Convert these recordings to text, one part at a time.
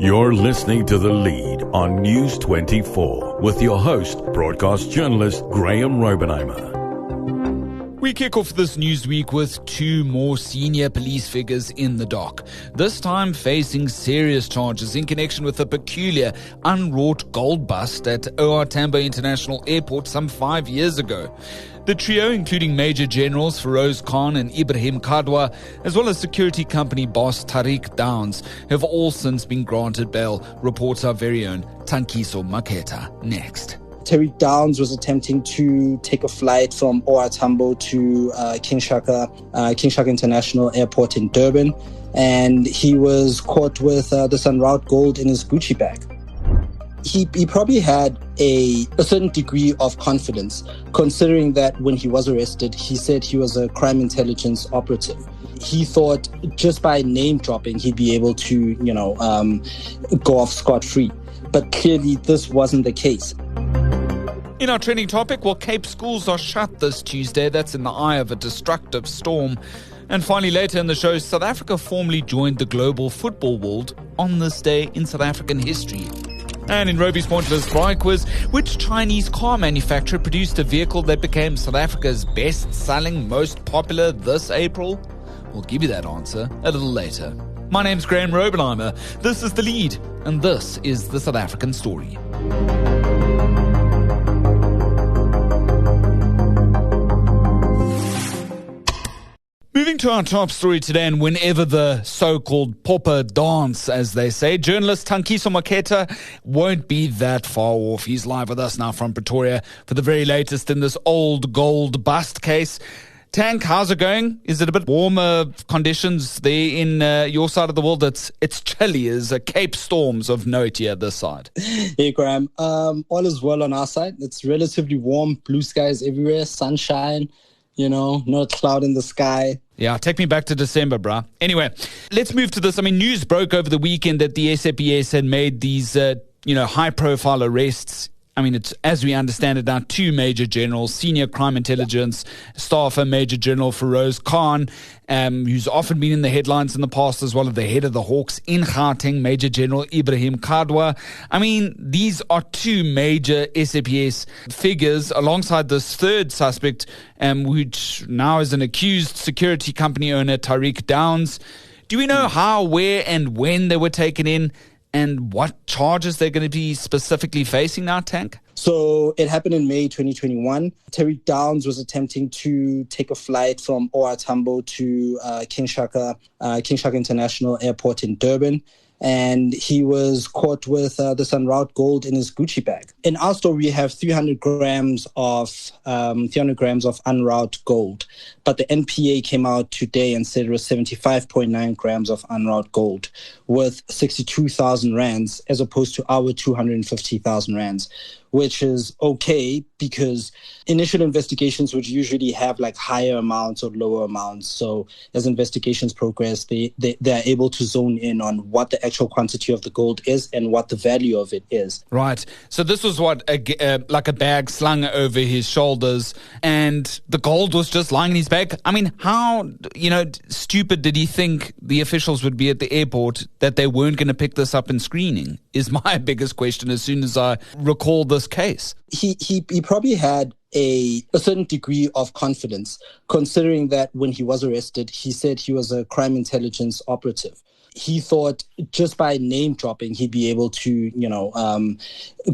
You're listening to The Lead on News 24 with your host, broadcast journalist Graeme Robenheimer. We kick off this news week with two more senior police figures in the dock, this time facing serious charges in connection with a peculiar unwrought gold bust at OR Tambo International Airport some 5 years ago. The trio, including Major Generals Feroz and Ebrahim Kadwa, as well as security company boss Tariq Downes, have all since been granted bail, reports our very own Tankiso Makhetha. Next. Tariq Downes was attempting to take a flight from OR Tambo to King Shaka International Airport in Durban, and he was caught with this unwrought gold in his Gucci bag. He probably had a certain degree of confidence, considering that when he was arrested, he said he was a crime intelligence operative. He thought just by name dropping, he'd be able to, go off scot-free. But clearly, this wasn't the case. In our trending topic, Cape schools are shut this Tuesday. That's in the eye of a destructive storm. And finally, later in the show, South Africa formally joined the global football world on this day in South African history. And in Roby's Pointless Fry Quiz, which Chinese car manufacturer produced a vehicle that became South Africa's best-selling, most popular this April? We'll give you that answer a little later. My name's Graeme Robenheimer. This is The Lead, and this is the South African story. Moving to our top story today, and whenever the so-called pauper dance, as they say, journalist Tankiso Makhetha won't be that far off. He's live with us now from Pretoria for the very latest in this old gold bust case. Tank, how's it going? Is it a bit warmer conditions there in your side of the world? It's chilly as Cape storms of note here this side. Hey, Graeme. All is well on our side. It's relatively warm, blue skies everywhere, sunshine. Not a cloud in the sky. Yeah, take me back to December, bruh. Anyway, let's move to this. News broke over the weekend that the SAPS had made these, high-profile arrests. It's, as we understand it now, two major generals, senior crime intelligence staffer, Major General Feroz Khan, who's often been in the headlines in the past, as well as the head of the Hawks in Gauteng, Major General Ebrahim Kadwa. These are two major SAPS figures alongside this third suspect, which now is an accused security company owner, Tariq Downes. Do we know how, where, and when they were taken in? And what charges they're going to be specifically facing now, Tank? So it happened in May 2021. Tariq Downes was attempting to take a flight from OR Tambo to King Shaka International Airport in Durban. And he was caught with this unwrought gold in his Gucci bag. In our store, we have 300 grams of unwrought gold. But the NPA came out today and said it was 75.9 grams of unwrought gold with 62,000 rands as opposed to our 250,000 rands, which is okay because initial investigations would usually have like higher amounts or lower amounts. So as investigations progress, they're able to zone in on what the actual quantity of the gold is and what the value of it is. Right. So this was like a bag slung over his shoulders, and the gold was just lying in his bag. How, stupid did he think the officials would be at the airport that they weren't going to pick this up in screening is my biggest question as soon as I recall this case. He probably had a certain degree of confidence, considering that when he was arrested, he said he was a crime intelligence operative. He thought just by name dropping, he'd be able to,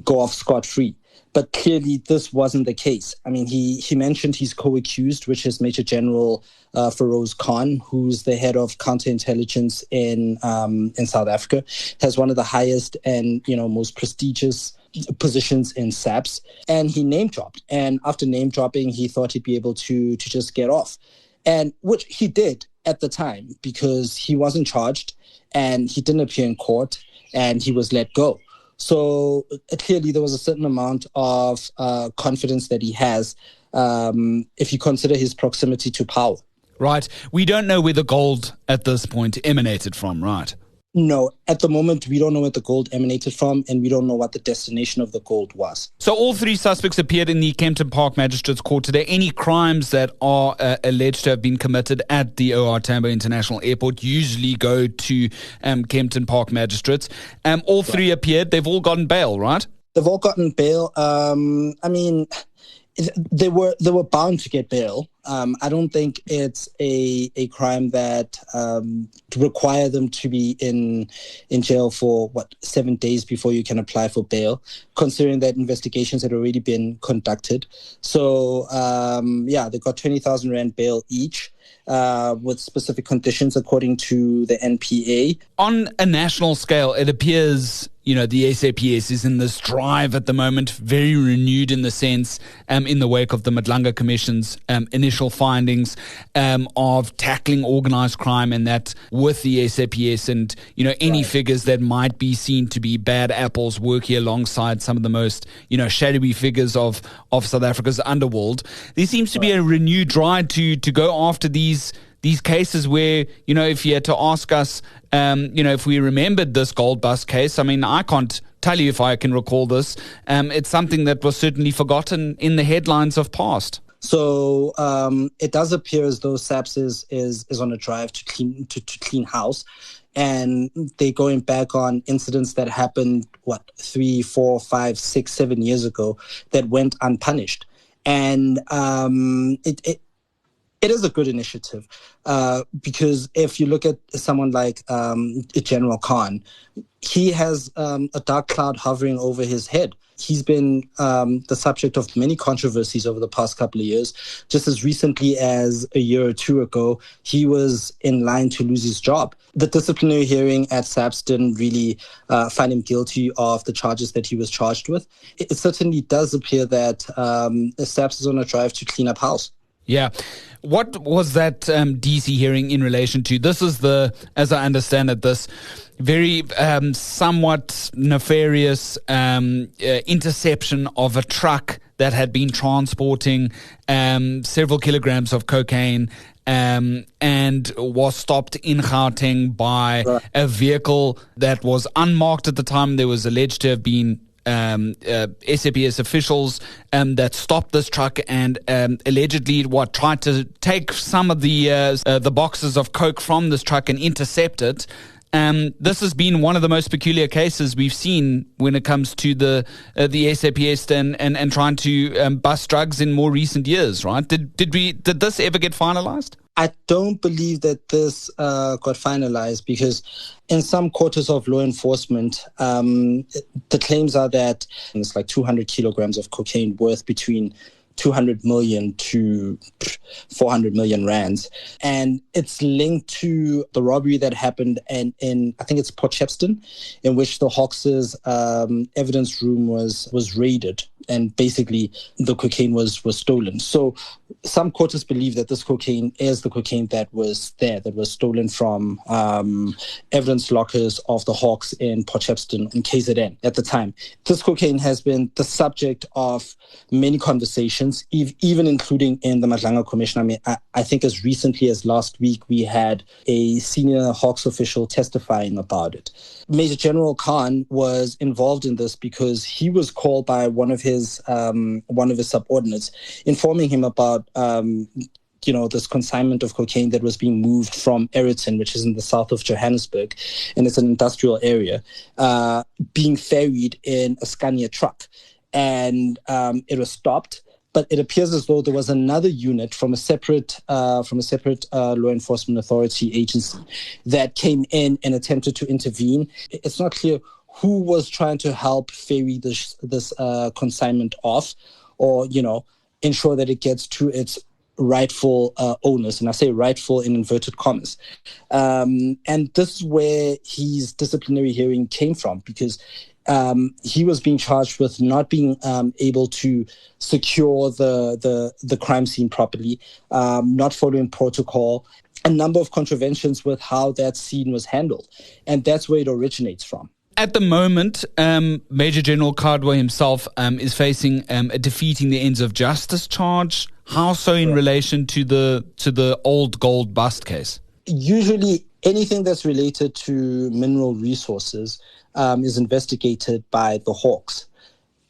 go off scot-free. But clearly, this wasn't the case. He mentioned he's co-accused, which is Major General Feroz Khan, who's the head of counterintelligence in South Africa, has one of the highest and most prestigious positions in SAPS, and he name dropped. And after name dropping, he thought he'd be able to just get off, and which he did at the time because he wasn't charged and he didn't appear in court and he was let go. So clearly there was a certain amount of confidence that he has if you consider his proximity to power. Right. We don't know where the gold at this point emanated from, right? No, at the moment, we don't know where the gold emanated from, and we don't know what the destination of the gold was. So all three suspects appeared in the Kempton Park Magistrates Court today. Any crimes that are alleged to have been committed at the OR Tambo International Airport usually go to Kempton Park Magistrates. All three appeared. They've all gotten bail, right? They've all gotten bail. They were bound to get bail. I don't think it's a crime that to require them to be in jail for 7 days before you can apply for bail, considering that investigations had already been conducted. So they got 20,000 rand bail each, with specific conditions according to the NPA. On a national scale, it appears the SAPS is in this drive at the moment, very renewed in the sense, in the wake of the Madlanga Commission's initial findings of tackling organized crime, and that with the SAPS and any figures that might be seen to be bad apples working alongside some of the most shadowy figures of South Africa's underworld, there seems to be a renewed drive to go after these cases where, if you had to ask us, if we remembered this gold bust case, I mean, I can't tell you if I can recall this. It's something that was certainly forgotten in the headlines of past. So it does appear as though SAPS is on a drive to clean house. And they're going back on incidents that happened, 3, 4, 5, 6, 7 years ago that went unpunished. And it is a good initiative because if you look at someone like General Khan, he has a dark cloud hovering over his head. He's been the subject of many controversies over the past couple of years. Just as recently as a year or two ago, he was in line to lose his job. The disciplinary hearing at SAPS didn't really find him guilty of the charges that he was charged with. It certainly does appear that SAPS is on a drive to clean up house. Yeah. What was that DC hearing in relation to? This is as I understand it, this very somewhat nefarious interception of a truck that had been transporting several kilograms of cocaine and was stopped in Gauteng by a vehicle that was unmarked at the time. There was alleged to have been SAPS officials that stopped this truck and allegedly tried to take some of the boxes of coke from this truck and intercept it. This has been one of the most peculiar cases we've seen when it comes to the SAPS and trying to bust drugs in more recent years, right? Did this ever get finalized? I don't believe that this got finalized because in some quarters of law enforcement, the claims are that it's like 200 kilograms of cocaine worth between 200 million to 400 million rands. And it's linked to the robbery that happened in I think it's Port Shepstone, in which the Hawks' evidence room was raided. And basically, the cocaine was stolen. So some quarters believe that this cocaine is the cocaine that was stolen from evidence lockers of the Hawks in Port Shepstone in KZN at the time. This cocaine has been the subject of many conversations, even including in the Madlanga Commission. I mean, I think as recently as last week, we had a senior Hawks official testifying about it. Major General Khan was involved in this because he was called by one of his subordinates, informing him about this consignment of cocaine that was being moved from Eriton, which is in the south of Johannesburg, and it's an industrial area, being ferried in a Scania truck, and it was stopped. But it appears as though there was another unit from a separate law enforcement authority agency that came in and attempted to intervene. It's not clear who was trying to help ferry this consignment off, or ensure that it gets to its rightful owners. And I say rightful in inverted commas. And this is where his disciplinary hearing came from, because he was being charged with not being able to secure the crime scene properly, not following protocol, a number of contraventions with how that scene was handled. And that's where it originates from. At the moment, Major General Kadwa himself is facing a defeating the ends of justice charge. How so in relation to the old gold bust case? Usually anything that's related to mineral resources is investigated by the Hawks.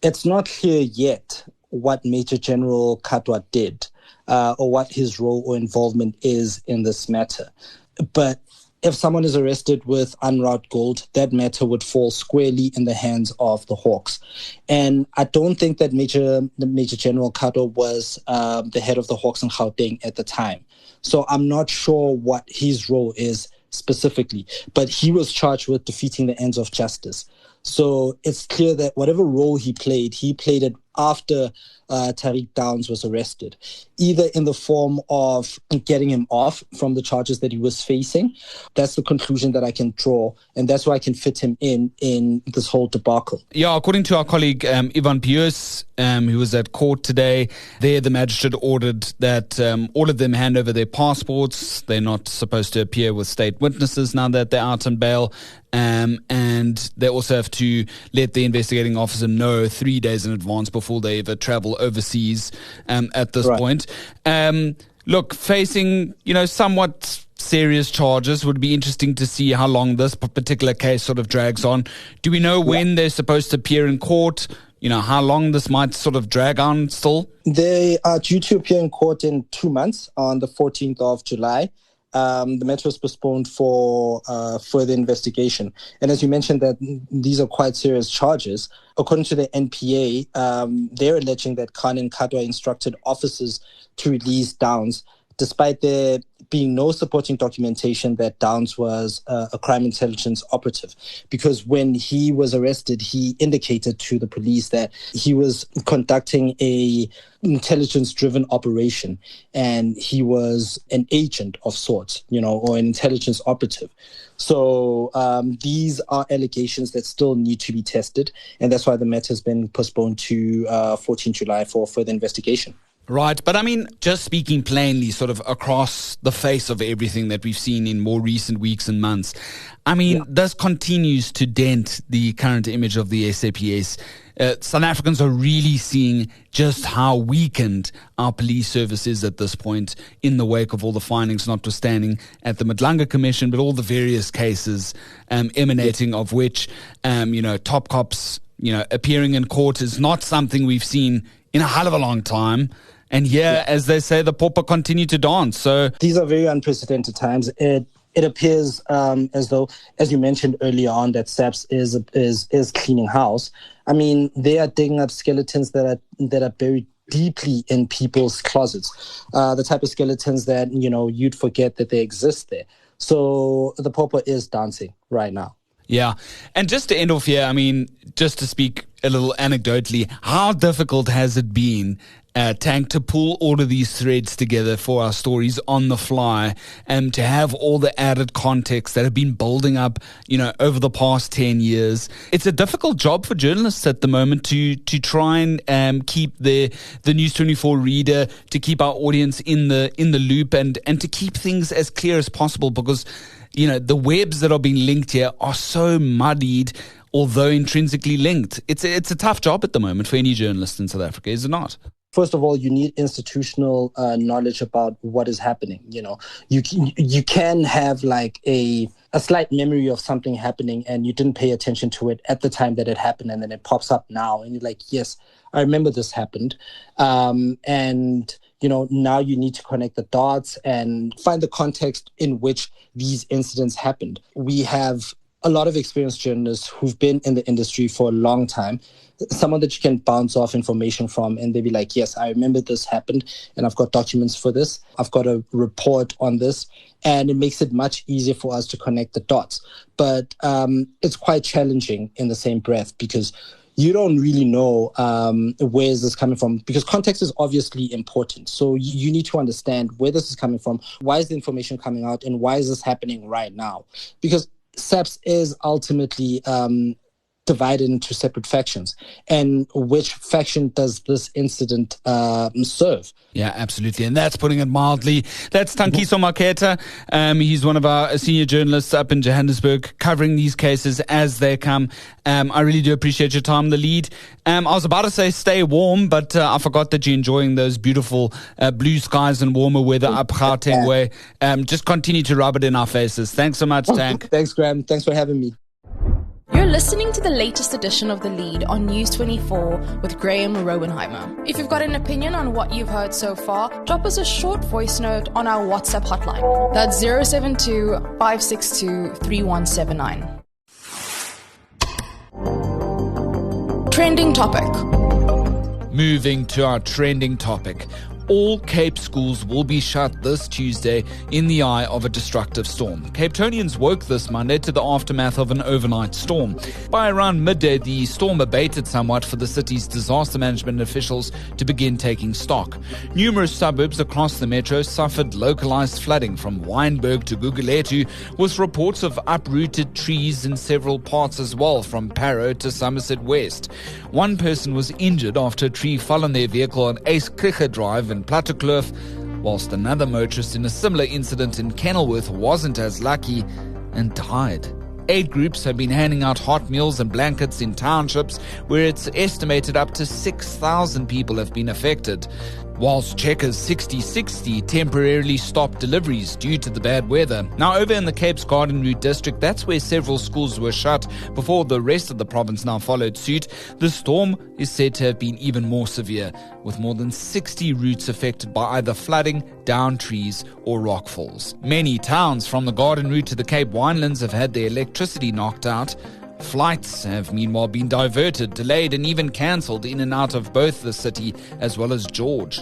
It's not clear yet what Major General Kadwa did or what his role or involvement is in this matter. But if someone is arrested with unwrought gold, that matter would fall squarely in the hands of the Hawks. And I don't think that Major General Kadwa was the head of the Hawks in Gauteng at the time. So I'm not sure what his role is specifically, but he was charged with defeating the ends of justice. So it's clear that whatever role he played it after Tariq Downes was arrested, either in the form of getting him off from the charges that he was facing. That's the conclusion that I can draw, and that's why I can fit him in this whole debacle. Yeah, according to our colleague Ivan Pius, who was at court today, there the magistrate ordered that all of them hand over their passports. They're not supposed to appear with state witnesses now that they're out on bail. And they also have to let the investigating officer know 3 days in advance before they ever travel overseas at this point. Look, facing, somewhat serious charges, would be interesting to see how long this particular case sort of drags on. Do we know when they're supposed to appear in court? How long this might sort of drag on still? They are due to appear in court in 2 months on the 14th of July. The matter was postponed for further investigation. And as you mentioned, that these are quite serious charges. According to the NPA, they're alleging that Khan and Kadwa instructed officers to release Downes, despite there being no supporting documentation that Downes was a crime intelligence operative. Because when he was arrested, he indicated to the police that he was conducting a intelligence-driven operation, and he was an agent of sorts, or an intelligence operative. So these are allegations that still need to be tested, and that's why the matter has been postponed to 14 July for further investigation. Right. But just speaking plainly, sort of across the face of everything that we've seen in more recent weeks and months, this continues to dent the current image of the SAPS. South Africans are really seeing just how weakened our police service is at this point in the wake of all the findings, notwithstanding at the Madlanga Commission, but all the various cases emanating of which, top cops, appearing in court is not something we've seen in a hell of a long time. And as they say, the pauper continue to dance. So these are very unprecedented times. It appears as though, as you mentioned earlier on, that SAPS is cleaning house. They are digging up skeletons that are buried deeply in people's closets. The type of skeletons that you'd forget that they exist there. So the pauper is dancing right now. Yeah. And just to end off here, just to speak a little anecdotally, how difficult has it been, Tank, to pull all of these threads together for our stories on the fly, and to have all the added context that have been building up, over the past 10 years? It's a difficult job for journalists at the moment to try and keep the News 24 reader, to keep our audience in the loop, and to keep things as clear as possible, because the webs that are being linked here are so muddied, although intrinsically linked. It's a tough job at the moment for any journalist in South Africa, is it not? First of all, you need institutional knowledge about what is happening. You can have like a slight memory of something happening, and you didn't pay attention to it at the time that it happened, and then it pops up now, and you're like, yes, I remember this happened. Now you need to connect the dots and find the context in which these incidents happened. We have a lot of experienced journalists who've been in the industry for a long time, someone that you can bounce off information from, and they'll be like, yes, I remember this happened, and I've got documents for this. I've got a report on this, and it makes it much easier for us to connect the dots. But it's quite challenging in the same breath, because you don't really know where is this coming from, because context is obviously important. So you need to understand where this is coming from, why is the information coming out, and why is this happening right now? Because SAPS is ultimately divided into separate factions. And which faction does this incident serve? Yeah, absolutely. And that's putting it mildly. That's Tankiso Makhetha. He's one of our senior journalists up in Johannesburg covering these cases as they come. I really do appreciate your time, the lead. I was about to say stay warm, but I forgot that you're enjoying those beautiful blue skies and warmer weather up Gauteng way. Just continue to rub it in our faces. Thanks so much, Tank. Thanks, Graeme. Thanks for having me. You're listening to the latest edition of The Lead on News 24 with Graeme Rowenheimer. If you've got an opinion on what you've heard so far, drop us a short voice note on our WhatsApp hotline. That's 072 562 3179. Trending topic. Moving to our trending topic. All Cape schools will be shut this Tuesday in the eye of a destructive storm. Cape Townians woke this Monday to the aftermath of an overnight storm. By around midday, the storm abated somewhat for the city's disaster management officials to begin taking stock. Numerous suburbs across the metro suffered localized flooding from Wynberg to Gugulethu, with reports of uprooted trees in several parts as well, from Parow to Somerset West. One person was injured after a tree fell on their vehicle on Ace Krige Drive in Plattekloof, whilst another motorist in a similar incident in Kenilworth wasn't as lucky and died. Aid groups have been handing out hot meals and blankets in townships where it's estimated up to 6,000 people have been affected. Whilst Checkers 6060 temporarily stopped deliveries due to the bad weather. Now, over in the Cape's Garden Route district, that's where several schools were shut before the rest of the province now followed suit. The storm is said to have been even more severe, with more than 60 routes affected by either flooding, downed trees, or rockfalls. Many towns from the Garden Route to the Cape Winelands have had their electricity knocked out. Flights have meanwhile been diverted, delayed and even cancelled in and out of both the city as well as George.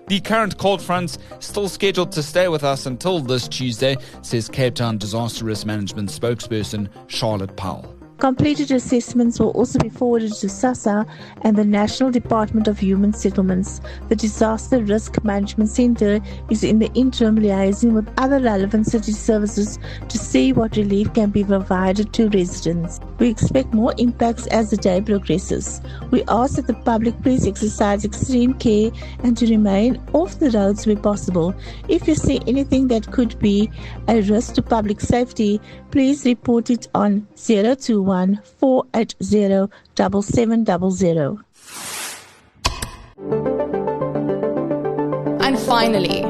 The current cold front's still scheduled to stay with us until this Tuesday, says Cape Town Disaster Risk Management spokesperson Charlotte Powell. Completed assessments will also be forwarded to SASSA and the National Department of Human Settlements. The Disaster Risk Management Centre is in the interim liaising with other relevant city services to see what relief can be provided to residents. We expect more impacts as the day progresses. We ask that the public please exercise extreme care and to remain off the roads where possible. If you see anything that could be a risk to public safety, please report it on 021 480 7700. And finally,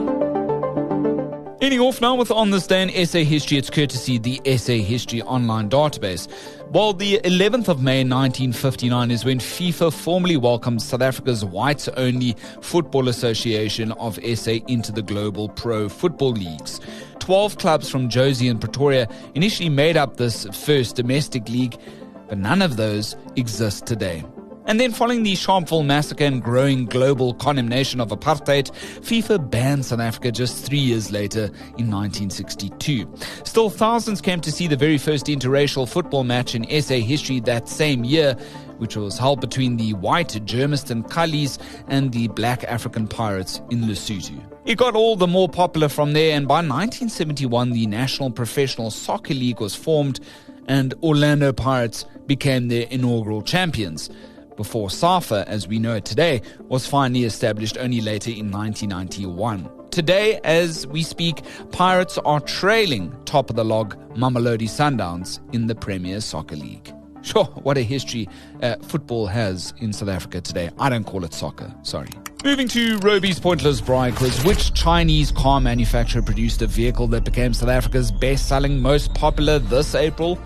Ending off now with On This Day in SA History, it's courtesy the SA History online database. Well, the 11th of May 1959 is when FIFA formally welcomed South Africa's whites-only Football Association of SA into the global pro football leagues. 12 clubs from Jozi and Pretoria initially made up this first domestic league, but none of those exist today. And then following the Sharpeville massacre and growing global condemnation of apartheid, FIFA banned South Africa just 3 years later in 1962. Still, thousands came to see the very first interracial football match in SA history that same year, which was held between the white Germiston Kallies and the black African Pirates in Lesotho. It got all the more popular from there, and by 1971 the National Professional Soccer League was formed and Orlando Pirates became their inaugural champions, before SAFA, as we know it today, was finally established only later in 1991. Today, as we speak, Pirates are trailing top of the log Mamelodi Sundowns in the Premier Soccer League. Sure, what a history football has in South Africa today. I don't call it soccer, sorry. Moving to Roby's Pointless Braai quiz. Which Chinese car manufacturer produced a vehicle that became South Africa's best-selling, most popular this April?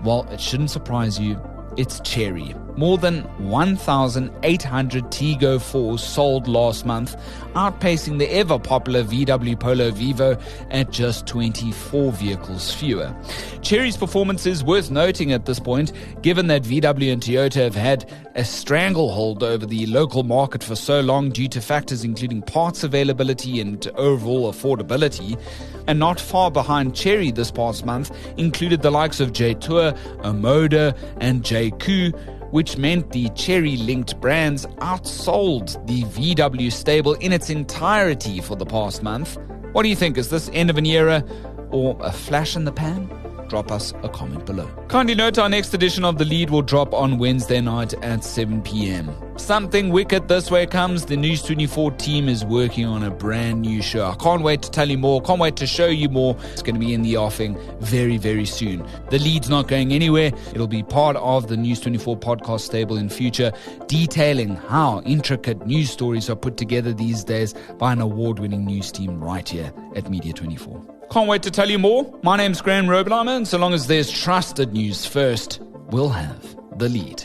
Well, it shouldn't surprise you. It's Chery. More than 1,800 Tigo 4s sold last month, outpacing the ever-popular VW Polo Vivo at just 24 vehicles fewer. Chery's performance is worth noting at this point, given that VW and Toyota have had a stranglehold over the local market for so long due to factors including parts availability and overall affordability. And not far behind Chery this past month included the likes of J-Tour, Omoda, and J-Coup, which meant the Chery-linked brands outsold the VW stable in its entirety for the past month. What do you think? Is this end of an era or a flash in the pan? drop us a comment below. Kindly note our next edition of The Lead will drop on Wednesday night at 7 p.m. Something wicked this way comes. The News 24 team is working on a brand new show. I can't wait to tell you more. Can't wait to show you more. It's going to be in the offing very, very soon. The Lead's not going anywhere. It'll be part of the News 24 podcast stable in future, detailing how intricate news stories are put together these days by an award-winning news team right here at Media 24. Can't wait to tell you more. My name's Graeme, and so long as there's trusted news first, we'll have The Lead.